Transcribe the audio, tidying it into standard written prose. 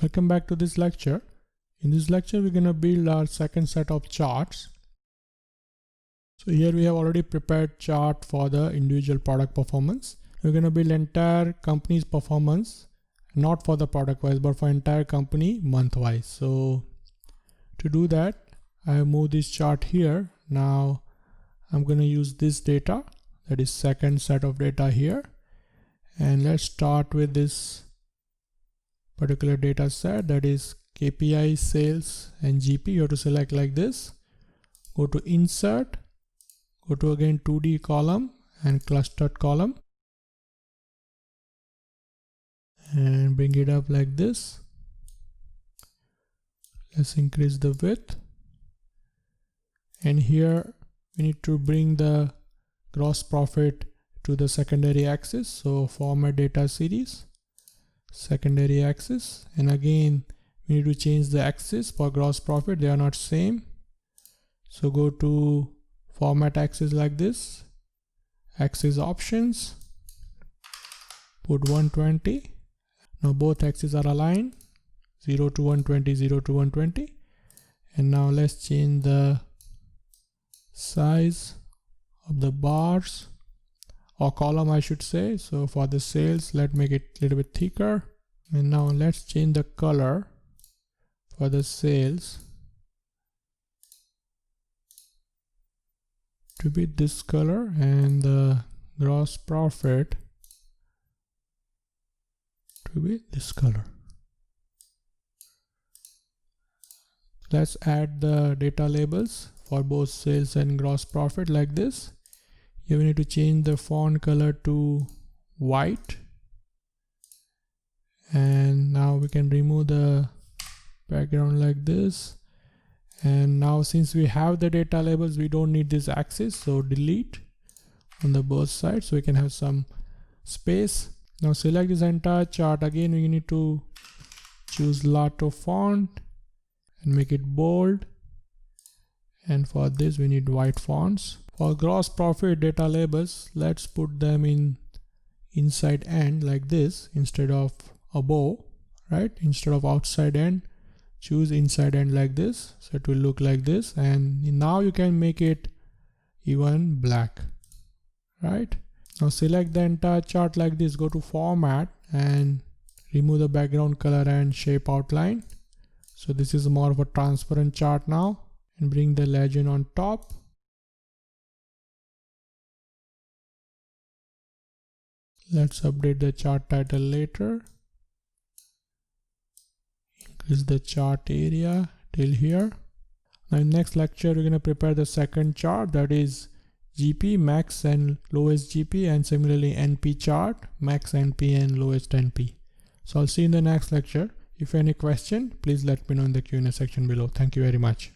Welcome back to this lecture. In this lecture, we're going to build our second set of charts. So here we have already prepared chart for the individual product performance. We're going to build entire company's performance, not for the product wise, but for entire company month wise. So to do that, I have moved this chart here. Now I'm going to use this data, that is second set of data here. And let's start with this particular data set, that is KPI, sales and GP. You have to select like this. Go to insert, go to again 2D column and clustered column and bring it up like this. Let's increase the width, and here we need to bring the gross profit to the secondary axis. So format data series, secondary axis, and again we need to change the axis for gross profit, they are not same. So go to format axis like this, axis options, put 120. Now both axes are aligned, 0 to 120, 0 to 120. And now let's change the size of the bars or column, I should say. So for the sales, let's make it a little bit thicker. And now let's change the color for the sales to be this color, and the gross profit to be this color. Let's add the data labels for both sales and gross profit like this. Here we need to change the font color to white, and now we can remove the background like this. And now since we have the data labels, we don't need this axis, so delete on the both sides so we can have some space. Now select this entire chart. Again we need to choose Lato font and make it bold, and for this we need white fonts. For gross profit data labels, let's put them in inside end like this instead of above, right? Instead of outside end, choose inside end like this, so it will look like this. And now you can make it even black, right? Now select the entire chart like this, go to format and remove the background color and shape outline. So this is more of a transparent chart now, and bring the legend on top. Let's update the chart title later. Increase the chart area till here. Now in next lecture, we're going to prepare the second chart, that is GP, max and lowest GP, and similarly NP chart, max NP and lowest NP. So I'll see you in the next lecture. If you have any question, please let me know in the Q&A section below. Thank you very much.